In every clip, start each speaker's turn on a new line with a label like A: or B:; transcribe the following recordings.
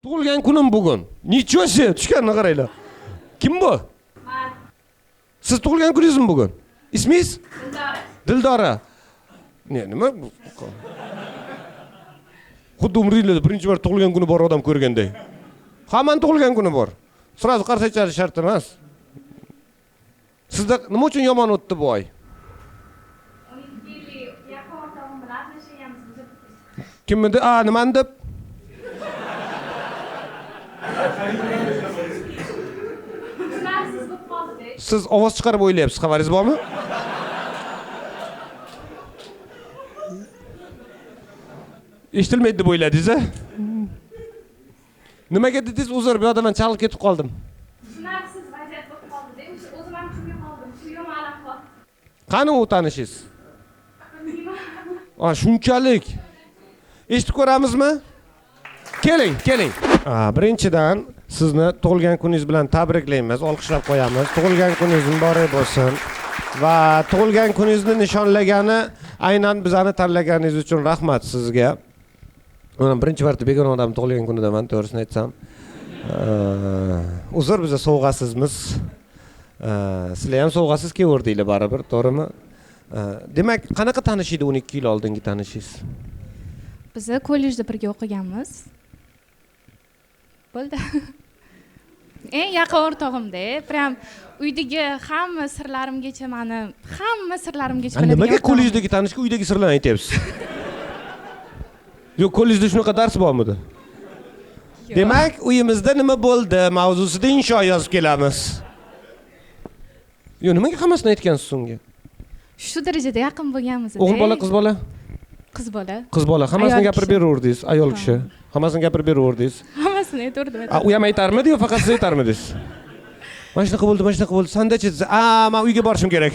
A: Tug'ilgan kunim bugun. Nicho'si, tushganini qaranglar. Kim bu?
B: Men.
A: Siz tug'ilgan kuningizmi bugun? Ismingiz?
B: Dildora.
A: Dildora. Nima bu? Xuddi umringizda birinchi bor tug'ilgan kuni bor odam ko'rganday. Hammaning tug'ilgan kuni bor. Sirazi qarshi aytish shart emas. Sizda nima uchun yomon o'tdi bu oy?
B: 12 yillik yaqin o'rtog'im bilan ajrashganmiz biz.
A: Kimni deb? Nimani deb?
B: Tushunarsiz bo'lib qoldi.
A: Siz ovoz chiqarib o'ylayapsiz, xabaringiz bormi? Eshitilmaydi deb o'yladingiz-a? Nimaga dedingiz? Uzr, bu yerda men chalib ketib qoldim.
B: Tushunarsiz vaziyat bo'lib qoldi-da. O'zim ham tushunmay qoldim. Shu yomon ahvol.
A: Qani u tanishingiz?
B: Bilmayman.
A: Shunchalik. Eshitib ko'ramizmi? Keling. Birinchidan sizni tug'ilgan kuningiz bilan tabriklaymiz, olqishlab qo'yamiz. Tug'ilgan kuningiz muborak bo'lsin. Va tug'ilgan kuningizni nishonlagani, aynan bizani tanlaganingiz uchun rahmat sizga. Mana birinchi marta begona odam tug'ilgan kunidaman, to'g'risini aytsam. Uzr, biz sovg'asizmiz. Sizlar ham sovg'asiz kelaverdinglar baribir, to'g'rimi? Demak, qanaqa tanishiydi 12 yil oldingi tanishingiz?
C: Biz kollejda birga o'qiganmiz. Bo'ldi. Eng yaqin o'rtog'imda, prям uydagi hamma sirlarimgacha biladigan.
A: Nimaga kollejdagi tanishga uydagi sirlarni aytyapsiz? Yo'q, kollejda shunaqa dars bormidi? Demak, uyimizda nima bo'ldi mavzusida insho yozib kelamiz. Yo'q, nimaga hammasini aytgansiz unga?
C: Shu darajada yaqin bo'lganmiz.
A: O'g'il bola, qiz bola?
C: Qiz bola.
A: Qiz bola, hammasini gapirib beraverdingiz, ayol kishi. Hammasini gapirib beraverdingiz.
C: Hammasini aytaverdim.
A: U ham aytarmidi yo faqat siz aytarmidingiz? Mana shunaqa bo'ldi. Sandachi, men uyga borishim kerak.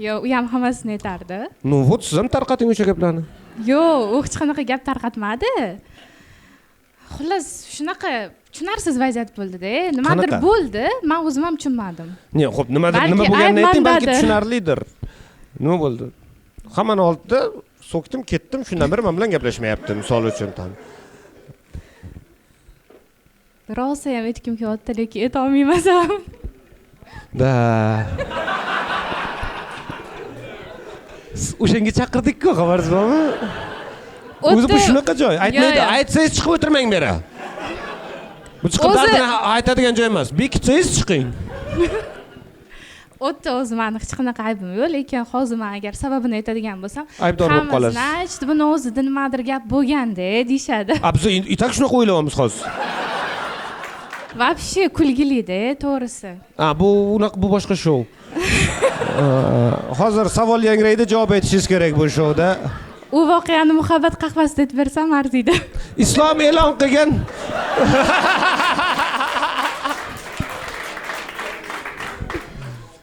C: Yo'q, u ham hammasini aytardi.
A: Ну вот, siz ham tarqating o'sha gaplarni.
C: Yo'q, u hech qanaqa gap tarqatmadi. Xullas, shunaqa tushunarsiz vaziyat bo'ldi-da. Nimadir bo'ldi, men o'zim ham tushunmadim.
A: Xo'p, nima bo'lganini ayting, balki tushunarlidir. Nima bo'ldi? Hammani oldida so'kdim, ketdim, shundan beri men bilan gaplashmayapti, misol uchun tan.
C: Rosa ham aytkim kelyapti, lekin ayta olmayman.
A: Da. O'shanga chaqirdik-ku, xabaringiz bormi? O'zi bu shunaqa joy. Aytmaydi, aytsangiz chiqib o'tirmang bu yerga. Bu chiqib dardini aytadigan joy emas. Bekitsangiz chiqing.
C: O'zi meni hech qanaqa aybim yo'q, lekin hozir men agar sababini aytadigan bo'lsam,
A: aybdor bo'lib qolasiz.
C: Hammasini buni o'zida nimadir gap bo'lganda deyshadi.
A: Biz itak shunaqa o'ylayapmiz hozir.
C: Вообще kulgili-da, to'g'risi.
A: Bu boshqa shou. Hozir savol yangraydi, javob aytishingiz kerak bu shouda.
C: U voqeani muhabbat qahvasida aytib bersam arziydi.
A: Islom e'lon qilgan.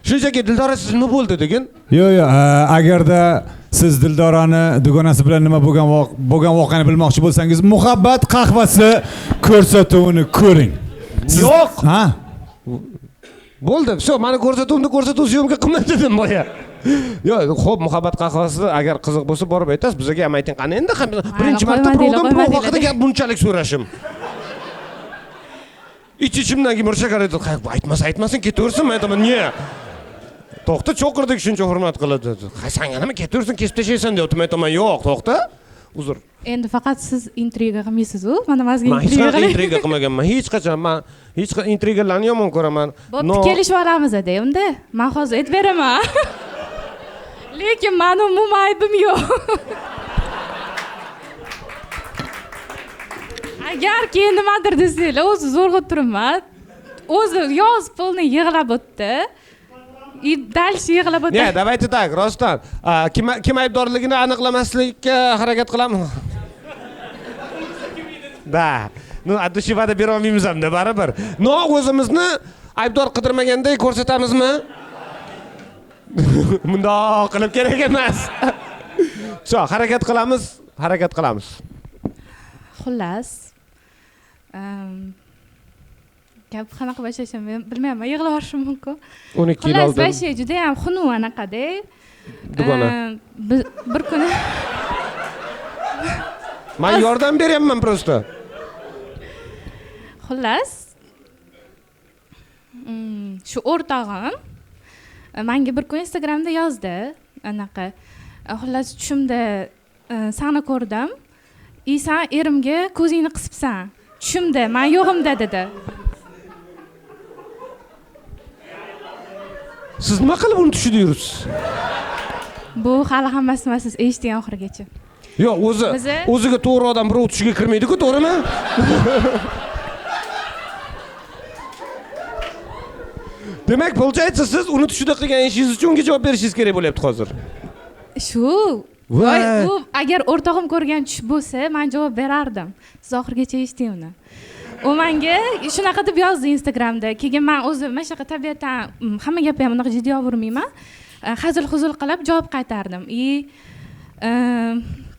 A: Shunchaki Dildora siz nima bo'ldi degan?
D: Yo'q, agarda siz Dildorani dugonasi bilan nima bo'lgan voqeani bilmoqchi bo'lsangiz, muhabbat qahvasi ko'rsatuvini ko'ring.
A: Yo'q.
D: Ha?
A: Bo'ldi, shu meni ko'rsatuv syomka qilma dedim boya. Yo'q, xo'p, muhabbat qahvasi agar qiziq bo'lsa borib aytasiz, bizga ham ayting. Qani endi birinchi marta birovdan haqida gap bunchalik so'rashim. İçimden gibi şeker etdi. Aytmasin ketaversin, men aytaman, "Ne? To'xta, cho'qirdik shuncha hurmat qiladi." "Sen yana ketaversin, kesib tashlaysan" deb men aytaman, "Yo'q, to'xta." Uzr.
C: Endi faqat siz intriga qilmaysiz-ku, mana mazga
A: intriga qiling. Men intriga qilmaganman, hech qachon. Men hech qachon intrigalarni yomon ko'raman.
C: Bo'pti, kelishib olamiz-da, unda. Men hozir aytib beraman. Lekin meni umuman aybim yo'q. Agar keyin nimadir desanglar, o'zi zo'rg'a turibman. O'zi yoz pulni yig'lab o'tdi. Dальше yig'lab o'tdi.
A: Ne, давайте так, rostdan. Kim aybdorligini aniqlamaslikka harakat qilamiz. Da. Addushivada bera olmaymiz hamda baribir. O'zimizni aybdor qidirmaganday ko'rsatamizmi? Bundoq qilib kerak emas. Shu, harakat qilamiz.
C: Xullas, gap qanaqa boshlashim men bilmayman, yig'lab yuborishim mumkin.
A: 12 yil
C: Xullas,
A: oldin
C: bashay juda ham xunuk anaqada.
A: dugona.
C: Bir kuni
A: Men yordam beryapman prosta.
C: xullas shu o'rtog'im menga bir kun Instagramda yozdi anaqa. Xullas tushimda seni ko'rdim. Sen erimga ko'zingni qisibsan. Tushimda, men yo'g'imda dedi.
A: Siz nima qilib uni tushida yuribsiz?
C: Bu hali hammasi emas, siz eshitgan oxirigacha.
A: Yo'q, o'ziga to'g'ri odam birov tushiga kirmaydi-ku, to'g'rimi? Demak, получается, siz uni tushida qilgan ishingiz uchun unga javob berishingiz kerak bo'lyapti hozir.
C: Shu. Voy, u agar o'rtog'im ko'rgan tush bo'lsa, men javob berardim. Siz oxirigacha eshiting uni. U menga shunaqa deb yozdi Instagramda. Keyin men o'zim mana shunaqa tabiatan hamma gapni ham unaqa jiddiy olmayman. Hazil-huzul qilib javob qaytardim.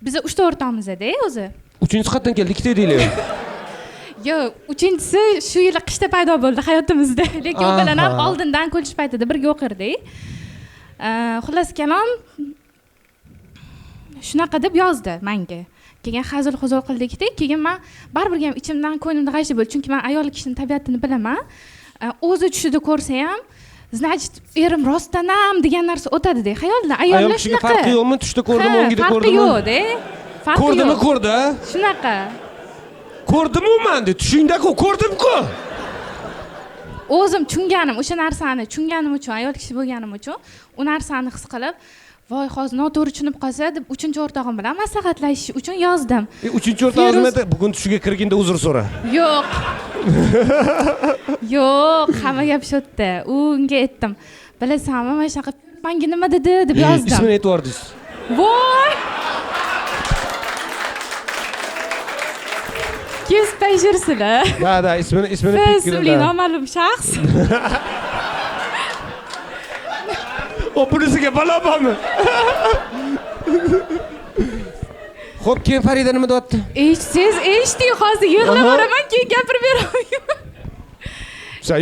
C: Biz 3 ta o'rtoqmiz edi o'zi.
A: 3-chi qatdan keldi, ikkita edinglar.
C: Yo'q, 3-chisi shu yil qishda paydo bo'ldi hayotimizda. Lekin u bilan ham oldindan ko'lish paytida birga o'qirdik. Xullas kalom shunaqa deb yozdi menga. Keyin hazil-huzul qildik-da, keyin men baribir ham ichimdan ko'nglimda g'ashi bo'ldi, chunki men ayol kishining tabiatini bilaman. O'zi tushida ko'rsa ham, значит, erim rostdan ham degan narsa o'tadi-da. Xayolda ayollar shunaqa.
A: Farqi yo'qmi? Tushda ko'rdimi, o'ngida ko'rdimi?
C: Farqi yo'q-da.
A: Ko'rdimi, ko'rdi?
C: Shunaqa.
A: Ko'rdimi men-da, tushingda-ku, ko'rdim-ku.
C: O'zim tushunganim, o'sha narsani tushunganim uchun, ayol kishi bo'lganim uchun, u narsani his qilib, voy, hozir noto'g'ri tushunib qolsa deb 3-o'rtog'im bilan maslahatlashish uchun yozdim.
A: 3-o'rtog'im edi, bugun tushiga kirganda uzr so'ra.
C: Yo'q. Yo'q, hamma gap shu yerda. Unga aytdim. Bilasanmi, mana shunaqa menga nima dedi deb yozdim.
A: Ismini aytib yordingiz.
C: Voy! Kes payjirsizlar.
A: Da, ismini
C: ismli noma'lum shaxs.
A: O bunisiga balo bormi? Xo'p, keyin Farida nima deyapti?
C: Eshiting, hozir yig'lab boraman, keyin gapirib beraman.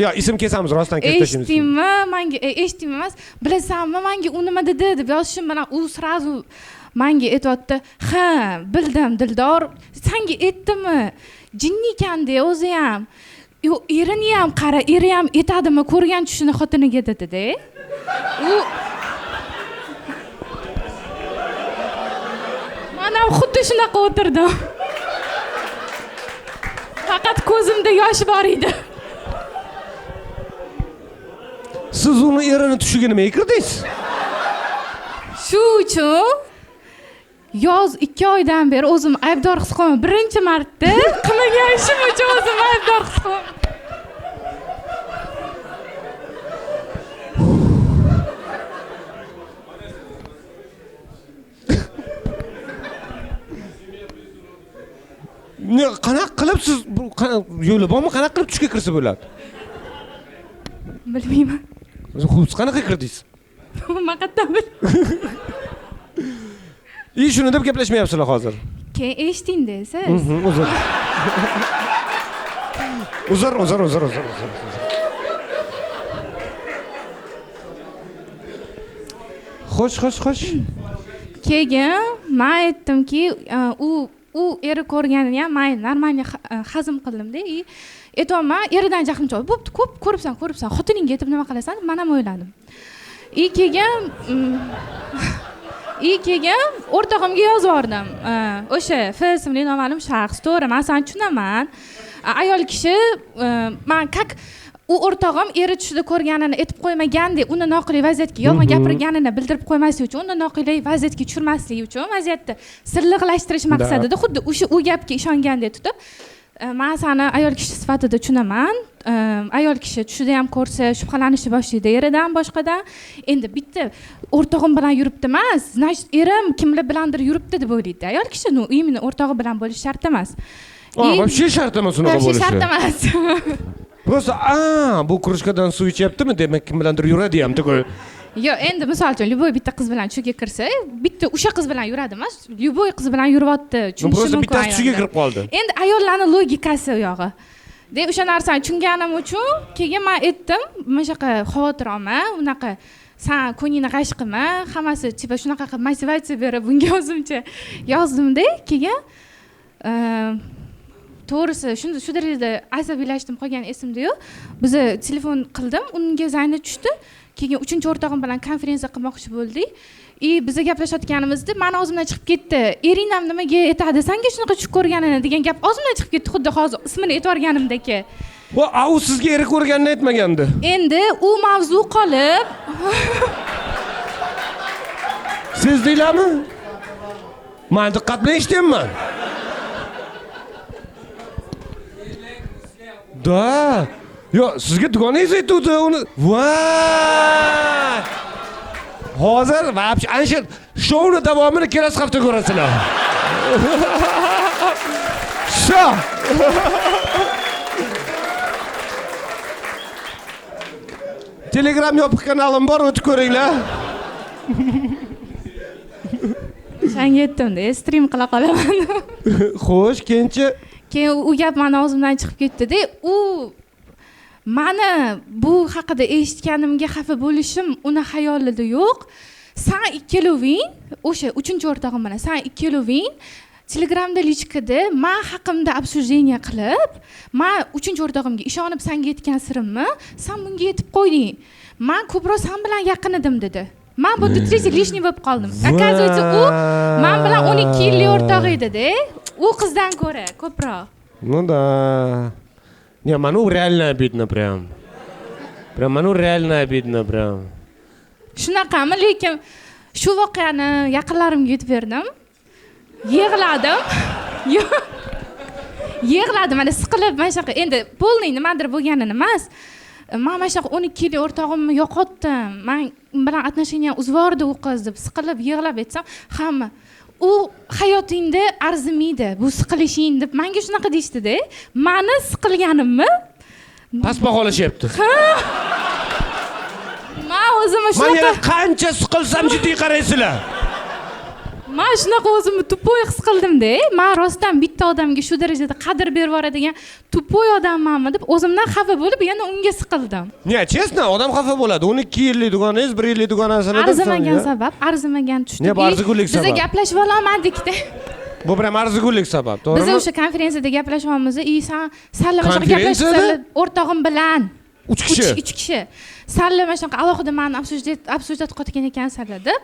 A: Yo, ism kesamiz, rostdan kesib tashlaymiz.
C: Eshitingmi? Menga eshitingmi emas, bilasanmi, menga u nima dedi deb yozishim bilan u srazu menga aytibdi. Ha, bildim, Dildor. Senga aytdimmi? Jinni ekan-da o'zi ham. Yo, erini ham qara, eri ham aytadimi, ko'rgan tushini xotiniga dedi-da. Mana xuddi shunaqa o'tirdim. Faqat ko'zimda yosh bor edi.
A: Siz uni erini tushiga nimaga kirdingiz?
C: Shu uchun yoz 2 oydan beri o'zim aybdor his qilaman. Birinchi marta qilmagan ishim uchun o'zim aybdor his qilaman.
A: Ne qanaqa qilib siz yo'li bormi? Qanaqa qilib tushga kirsa bo'ladi?
C: Bilmayman.
A: Siz qanaqa kirdingiz?
C: Men qayerdan bilay?
A: Shuni deb gaplashmayapsizlar hozir.
C: Keyin eshiting-da siz.
A: Uzr. Xo'sh.
C: Keyin men aytdimki, u eri ko'rganini ham men normal hazm qildim-da. Aytayman, eridan jahlim chiqdi. Bo'pti, ko'p ko'ribsan. Xotiningga aytib nima qilasan? Men ham o'yladim. Keyin o'rtog'imga yozib yubordim. O'sha F ismli noma'lum shaxs, to'g'ri, men seni tushunaman. Ayol kishi, men u o'rtog'im eri tushida ko'rganini aytib qo'ymaganda, uni noqulay vaziyatga yolg'on gapirganini bildirib qo'ymaslik uchun, uni noqulay vaziyatga tushirmaslik uchun vaziyatni sirliqlashtirish maqsadida xuddi o'sha u gapga ishongandek tutib, men seni ayol kishi sifatida tushunaman. Ayol kishi tushida ham ko'rsa shubhalanishni boshlaydi eridan boshqadan. Endi bitta o'rtog'im bilan yuribdi emas, значит, erim kimlar bilandir yuribdi deb o'ylaydi. Ayol kishi imini o'rtog'i bilan bo'lish shart emas.
A: Вообще shart emas unaqa bo'lishi.
C: Shart emas.
A: Просто, bu krujkadan suv ichyaptimi, demak kim bilandir yuradi ham deb.
C: Yo'q, endi misol uchun Lyuboy bitta qiz bilan tushiga kirsa, bitta o'sha qiz bilan yuradi emas, Lyuboy qiz bilan yuryapti, tushunishi mumkin.
A: Bittasi tushiga kirib qoldi.
C: Endi ayollarning logikasi u yog'i. de o'sha narsani tushunganim uchun keyin men aytdim mana shunaqa xavotir olma unaqa sen ko'nglingni g'ash qilma hammasi tipa shunaqa qilib motivatsiya berib bunga o'zimcha yozdimda keyin to'g'risi shu darajada asabiylashdim qolgani esimda-yu biza telefon qildim unga zangni tushdi keyin 3-o'rtog'im bilan konferensiya qilmoqchi bo'ldik biza gaplashayotganimizda mani og'zimdan chiqib ketdi ering ham nimaga aytadi sanga shunaqa tushib ko'rganini degan gap og'zimdan chiqib ketdi xuddi hozir ismini aytvorganimdek
A: u sizga eri ko'rganini aytmagandi
C: endi u mavzu qolib
A: sezdinglarmi men diqqat bilan eshityapman da yo sizga dugonangiz aytuvdi uni voy hozir вообще ana shu shovni davomini kelasi hafta ko'rasizlar sho Telegram yopiq kanalim bor o'tib ko'ringlar
C: Senga aytdim-da, stream qila qolaman.
A: Xo'sh, keyinchi
C: keyin u gap meni og'zimdan chiqib ketdi-da, u mani bu haqida eshitganimga xafa bo'lishim uni xayolida yo'q. Sen ikkaloving, o'sha 3-o'rtog'im bilan sen ikkaloving Telegramda lichkada men haqimda обсуждение qilib, men 3-o'rtog'imga ishonib senga aytgan sirimni sen bunga aytib qo'yding. Men ko'proq sen bilan yaqin edim dedi. Men bu tretий лишний bo'lib qoldim. Оказывается, u men bilan 12 yillik o'rtoq edi-da. U qizdan ko'ra ko'proq.
A: Ну да. Не, Ману реально обидно прям. Прям Ману реально обидно прям.
C: Shunaqami, lekin shu voqeani yaqinlarimga aytib berdim. Yig'ladim. Yig'ladim, mana siqilib, mana shunaqa endi polniy nimadir bo'lganini emas. Men mana shunaqa 12 yillik o'rtog'imni yo'qotdim. Men bilan отношения uzvordi u qiz deb siqilib yig'lab aytsam, hamma u hayotingda arzimaydi, bu siqilishing deb menga shunaqa deyishdi-da. Meni siqilganimmi?
A: Past baholashyapti.
C: Men o'zimni
A: Men yana qancha siqilsam jiddiy qaraysizlar.
C: Men shunaqa o'zimni tupoy his qildim-da. Men rostdan bitta odamga shu darajada qadr berib yuboradigan tupoy odammanmi deb o'zimdan xafa bo'lib, yana unga siqildim.
A: Ne, честно, odam xafa bo'ladi. 12 yillik dugonangiz, 1 yillik dugonasini deb
C: arzimagan sabab, arzimagan tushdi.
A: Ne, bu arzigulik sabab.
C: Biz gaplashib olmadik-da.
A: Bu bilan arzigulik sabab, to'g'rimi?
C: Biz o'sha konferensiyada gaplashyapmiz. Sen sallama shunaqa gaplashib o'rtog'im bilan
A: 3 kishi.
C: 3 kishi. Sallama shunaqa alohida meni обсуждать qilgan ekansan deb.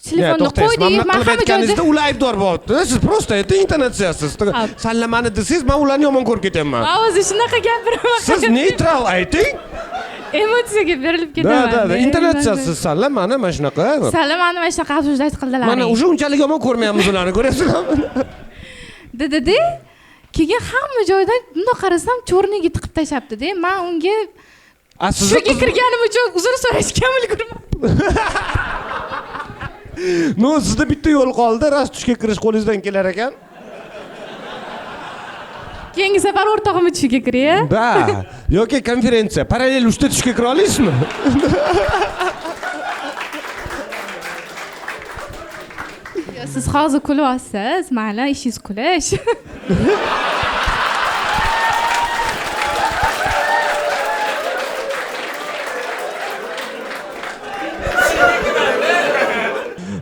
C: Telefonni qo'ydik, men hamma joyda
A: ular aybdor bo'libdi. Siz просто это intonatsiyasiz. Sallamani desangiz, men ularni yomon ko'rib ketyapman.
C: Men o'zi shunaqa gapiraman.
A: Siz neytral ayting.
C: Emotsiyaga berilib ketaman.
A: Da, intonatsiyasiz sallamani mana shunaqa.
C: Sallamani mana shunaqa обсуждать qildilar.
A: Mana o'sha unchalik yomon ko'rmayapmiz ularni, ko'rasizlarmi?
C: Dedi. Keyin hamma joydan bundoq qarasam, cho'rniga tiqib tashabdi-da. Men unga shuga kirganim uchun uzr so'rashga ulgurmadim.
A: No, sizda bitta yo'l qoldi, rast tushga kirish qo'lingizdan kelar ekan.
C: Keyingi safar o'rtog'im tushga kiray.
A: Da, yoki konferensiya, parallel 3 ta tushga kira olasizmi?
C: Siz hozir kulyapsiz, mayli, ishingiz kulish.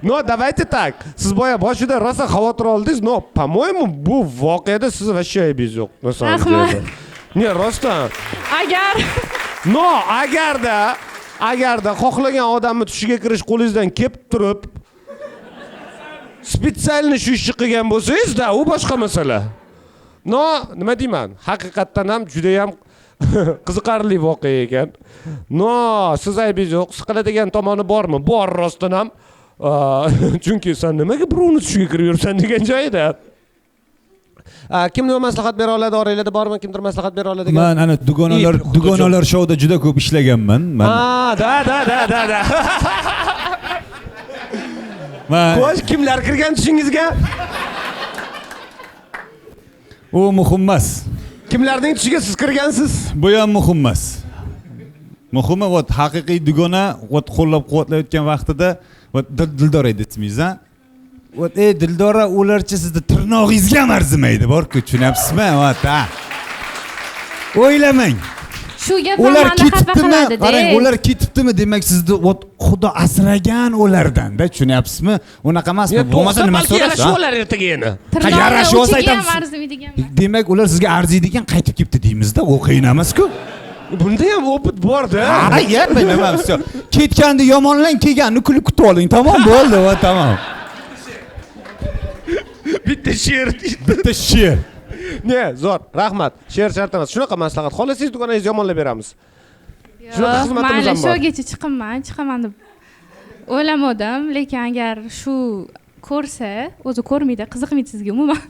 A: No, давайте так. Siz boshida rosa xavotir oldingiz. No, по-моему, bu voqeada siz вообще aybingiz yo'q.
C: Rahmat.
A: Ne, rostdan.
C: Agar
A: agarda xohlagan odamni tushiga kirish qo'lingizdan kelib turib, spesialni shu ishni qilgan bo'lsangiz-da, u boshqa masala. No, nima deyman? Haqiqatdan ham juda ham qiziqarli voqea ekan. No, siz aybingiz yo'q. Siqiladigan tomoni bormi? Bor rostdan ham. Chunki sen nimaga birovni tushiga kirib yursan degan joyda. Kim nima maslahat bera oladi, oranglarda bormi? Kimdir maslahat bera oladi?
D: Men ana dugonalar shouda juda ko'p ishlaganman.
A: Da. Xo'sh, kimlar kirgan tushingizga?
D: U muhim emas.
A: Kimlarning tushiga siz kirgansiz?
D: Bu ham muhim emas. Muhimi haqiqiy dugona qo'llab-quvvatlayotgan vaqtida Dildora aytdingiz, ha? Dildora ularcha sizni tirnog'ingizga ham arzimaydi, bor-ku, tushunyapsizmi? Ha. o'ylamang.
C: Shu gap
D: Ular
C: meni xafa
D: ketibdimi?
C: qiladi-da.
D: Qarang, ular ketibdimi demak sizni Xudo asragan ulardan-da, tushunyapsizmi? Unaqa emasmi? Bo'lmasa nima so'raysiz?
A: Yarashib olar ertaga yana.
D: Yarashib olsa
C: ham
D: aytamiz.
C: arzimaydigan.
D: Demak, ular sizga arziydi ekan, qaytib kelibdi deymiz-da. U qiyin emas-ku.
A: Bunda ham opit bor-da.
D: Ha, nima bo'lsa, ketganni yomonlang, kelganni kulib kutib oling. Tamom, bo'ldi, va tamom.
A: Bitta she'r.
D: Bitta she'r.
A: Ne, zo'r, rahmat. She'r shart emas. Shunaqa maslahat. Xolasingiz do'koningizni yomonlab beramiz. Shunaqa xizmatimiz ham bor.
C: Showgacha chiqaman deb o'ylamadim, lekin agar shu ko'rsa, o'zi ko'rmaydi, qiziqmaydi sizga umuman.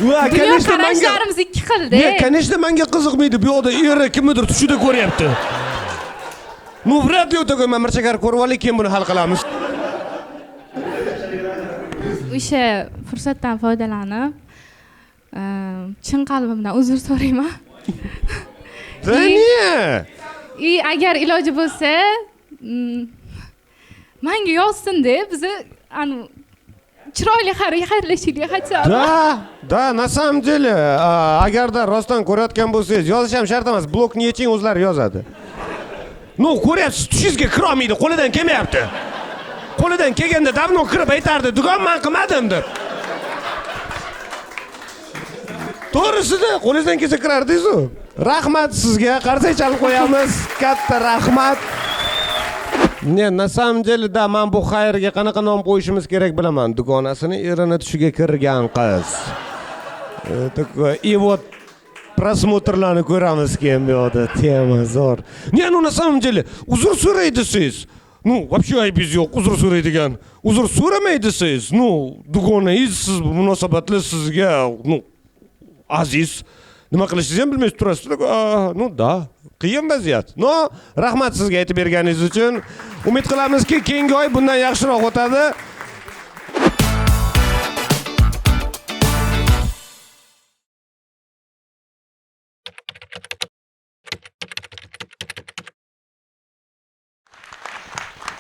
A: Va, конечно, menga
C: qarashlarimiz ikki xilda.
A: Ne, конечно, menga qiziqmaydi. Bu yoqda eri kimnidir tushida ko'ryapti. Ну, вряд ли o'ta ko'p mirchakar ko'rib oling, keyin buni hal qilamiz.
C: O'sha fursatdan foydalanib, chin qalbimdan uzr so'rayman.
A: Niye?
C: Agar iloji bo'lsa, menga yozsin-da, bizni chiroyli xayrlashishga xatsam.
A: Да, на самом деле, agarda rostdan ko'rayotgan bo'lsangiz, yozish ham shart emas, blokni yeching, o'zlari yozadi. No, ko'ryapsiz, tushingizga kira olmaydi, qo'lidan kelmayapti. Qo'lidan kelganda davno kirib aytardi, "Dugon men qilmadim" deb. To'g'risida, qo'lingizdan kelsa kirardingiz-ku. Rahmat sizga, qarsak chalib qo'yamiz. Katta rahmat. Ne, на самом деле, да, men bu xayrga qanaqa nom qo'yishimiz kerak bilaman. Dugonasini erini tushiga kirgan qiz. И вот просмотрlarni ko'ramiz keyin bu yoqda. Tema zo'r. Ne, ну на самом деле, uzr so'raydi siz. Ну, вообще aybiz yo'q, uzr so'raydigan. Uzr so'ramaydi siz. Ну, dugonangiz siz munosabatli sizga, ну, aziz. Nima qilishingizni ham bilmaysiz turasiz. Ну, да. Qiyin vaziyat. No, rahmat sizga aytib berganingiz uchun. Umid qilamizki, keyingi oy bundan yaxshiroq o'tadi.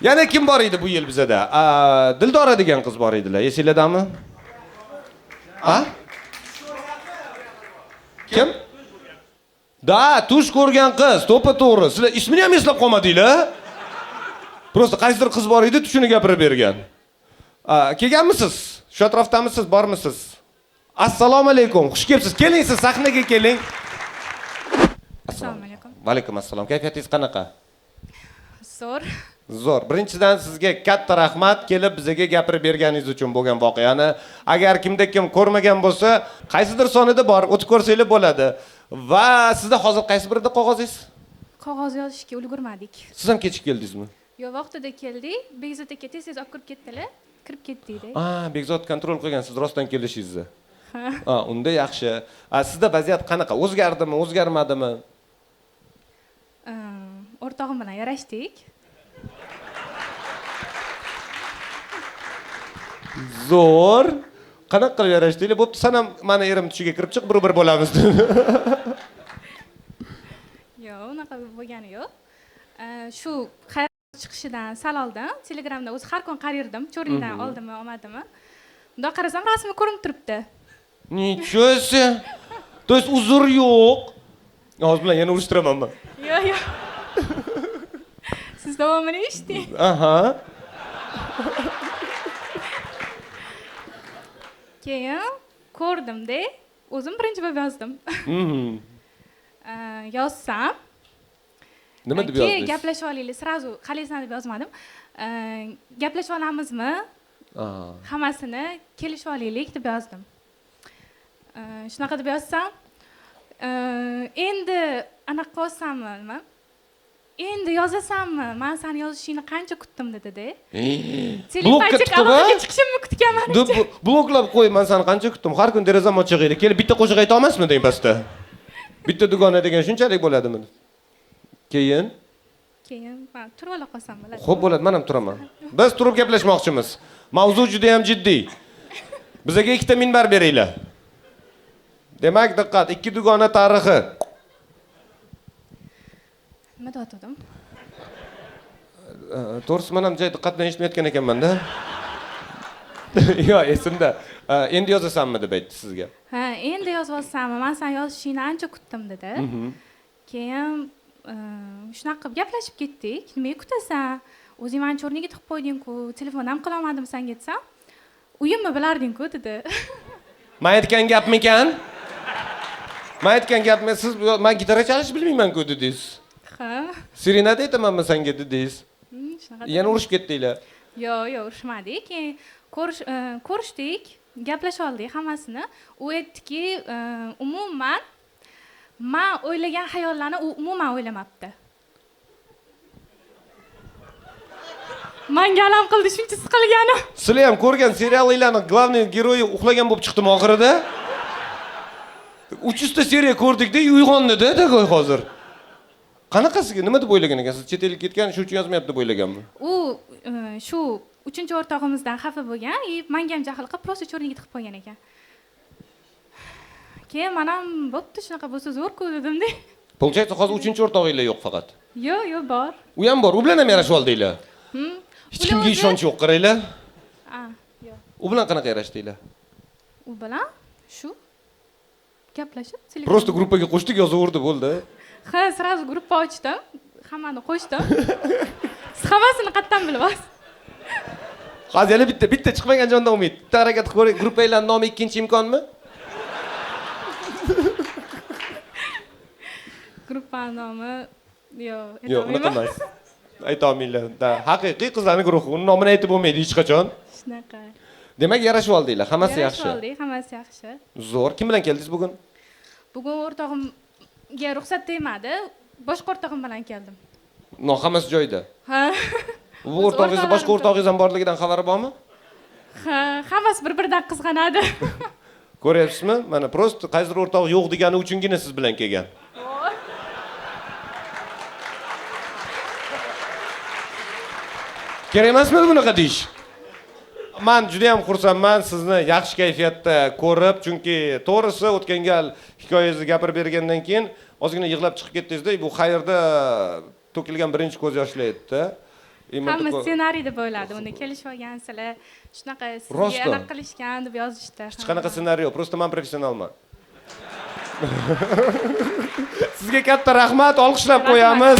A: Yana kim bor edi bu yil bizada? Dildora degan qiz bor edilar. Esinglardami? Ha? Kim? Da, tush ko'rgan qiz, to'g'ri. Sizlar ismini ham eslab qolmadinglar? Prosta qaysidir qiz bor edi, tushini gapirib bergan. Kelganmisiz? Shu atrofdamisiz, bormisiz? Assalomu alaykum. Xush kelibsiz. Keling, siz sahnaga keling.
C: Assalomu alaykum.
A: Va alaykum assalom. Kayfiyatingiz qanaqa?
C: Zo'r.
A: Zo'r. Birinchidan sizga katta rahmat kelib bizga gapirib berganingiz uchun bo'lgan voqeani. Agar kimda kim ko'rmagan bo'lsa, qaysidir sonida bor, o'tib ko'rsanglar bo'ladi. Va sizda hozir qaysi birida qog'ozingiz?
C: Qog'oz yozishga ulgurmadik.
A: Siz ham kechib keldingizmi?
C: Yo'q, vaqtida keldik. Bekzod aka tez olib kirib ketdilar. Kirib ketdik-da.
A: Bekzod kontrol qilgansiz rostdan kelishingizni. Unda yaxshi. Sizda vaziyat qanaqa? O'zgardimi, o'zgarmadimi?
C: O'rtog'im bilan yarashdik.
A: Zo'r. Qanaqa qilib yarashdinglar? Bo'pti, sen ham meni erim tushiga kirib chiq, bir bo'lamiz.
C: Yo'q, unaqa bo'lgani yo'q. Shu xayr chiqishidan sal oldin Telegramda o'zi har kun qarayirdim, cho'ringdan oldimmi, olmadimmi. Unda qarasam rasmi ko'rinib turibdi.
A: Nechun sen? То есть uzr yo'q. Hozir bilan yana urishtiramanmi?
C: Yo'q. Siz davomini eshiting.
A: Aha.
C: Keyin ko'rdim-da, o'zim birinchi bo'lib yozdim. Yozsam,
A: nima deb
C: yozdingiz?
A: yozdingiz?
C: Gaplashib olaylik, srazu qalaysan deb yozmadim. Gaplashib olamizmi? Hammasini kelishib olaylik deb yozdim. Shunaqa deb yozsam, endi anaqa qilsammi, nima? Endi yozasanmi? Men seni yozishingni qancha kutdim dedi-da. Telepatik aloqaga chiqishimni kutganman.
A: Bloklab qo'y, men seni qancha kutdim. Har kun derazam ochiq edi. Kelib bitta qo'shiq ayta olmasmi deng pastda? Bitta dugona degan shunchalik bo'ladimi? Keyin
C: men turib ola qolsam bo'ladi.
A: Xo'p bo'ladi, men ham turaman. Biz turib gaplashmoqchimiz. Mavzu juda ham jiddiy. Bizga ikkita minbar beringlar. Demak, diqqat, ikki dugona tarixi.
C: Nima deyotdim?
A: To'g'risi men ham joy diqqat bilan eshitmayotgan ekanman-da. Yo'q, esimda. Endi yozasanmi deb aytdi sizga.
C: Ha, endi yozyapsanmi? Men sen yozishingni ancha kutdim dedi. Keyin shunaqa qilib gaplashib ketdik. Nimaga kutasan? O'zing meni cho'rniga tiqib qo'yding-ku, telefon ham qila olmadim senga desam. Uyimni bilarding-ku dedi.
A: Men aytgan gapmikan? Men aytgan gapmi? Siz men gitara chalishni bilmayman-ku dedingiz.
C: Ha.
A: Serenada aytamanmi senga dedingiz?
C: Shunaqa.
A: Yana urushib ketdinglar.
C: Yo'q, urushmadik. Keyin ko'rishdik, gaplashib oldik hammasini. U aytdiki, umuman men o'ylagan xayollarni u umuman o'ylamabdi. Menga alam qildi, shuncha siqilganim.
A: Sizlar ham ko'rgan seriallarning главный geroyi uxlagan bo'lib chiqdimi oxirida? 300 ta seriya ko'rdik-da, uyg'ondi-da, tagoy hozir. Qanaqasiga nima deb o'ylagan ekansiz? Chet elga ketgan, shuning uchun yozmayapti deb o'ylaganmi?
C: U shu 3-o'rtog'imizdan xafa bo'lgan, menga ham jahl qilib, просто cho'rniga tiqib qo'ygan ekan. Keyin men ham bo'pti, shunaqa bo'lsa zo'r-ku dedim-da.
A: Получается, hozir 3-o'rtog'inglar yo'q faqat.
C: Yo'q, bor.
A: U ham bor. U bilan ham yarashib oldinglar. Hech kimga ishonch yo'q, qaranglar.
C: Yo'q.
A: U bilan qanaqa yarashdinglar?
C: U bilan shu gaplashib, telefon.
A: Просто gruppaga qo'shdik, yozaverdi, bo'ldi.
C: Ha, сразу gruppa ochdim. Hammani qo'shdim. Siz hammasini qayerdan bilasiz?
A: Hozir yana bitta chiqmagan jonda umid. Bitta harakat qilib ko'ring. Gruppanglarning nomi ikkinchi imkonmi?
C: Gruppa nomi yo'q,
A: Yo'q, unaqa emas. Ayta olmaylar. Haqiqiy qizlarning guruhi. Uning nomini aytib bo'lmaydi hech qachon.
C: Shunaqa.
A: Demak, yarashib oldinglar. Hammasi yaxshi.
C: Yarashib oldik, hammasi yaxshi.
A: Zo'r. Kim bilan keldingiz bugun?
C: Bugun o'rtog'imga ruxsat tegmadi. Boshqa o'rtog'im bilan keldim.
A: No, hammasi joyida.
C: Ha.
A: Bu o'rtog'ingiz boshqa o'rtog'ingiz ham borligidan xabari bormi?
C: Ha, hammasi bir-biridan qizg'anadi.
A: Ko'ryapsizmi? Mana prosta qaysidir o'rtog'i yo'q degani uchungina siz bilan kelgan. Kerak emasmi bunaqa deyish? Men juda ham xursandman sizni yaxshi kayfiyatda ko'rib, chunki to'g'risi o'tgan gal hikoyangizni gapirib bergandan keyin ozgina yig'lab chiqib ketdingiz-da, bu qayerda to'kilgan birinchi ko'z yoshlar edi.
C: Hamma ssenariy deb o'yladi. Unda kelishib olgansizlar, shunaqa sizga aniq qilishgan deb yozishdi.
A: Hech qanaqa ssenariy yo'q, просто men professionalman. Sizga katta rahmat, olqishlab qo'yamiz.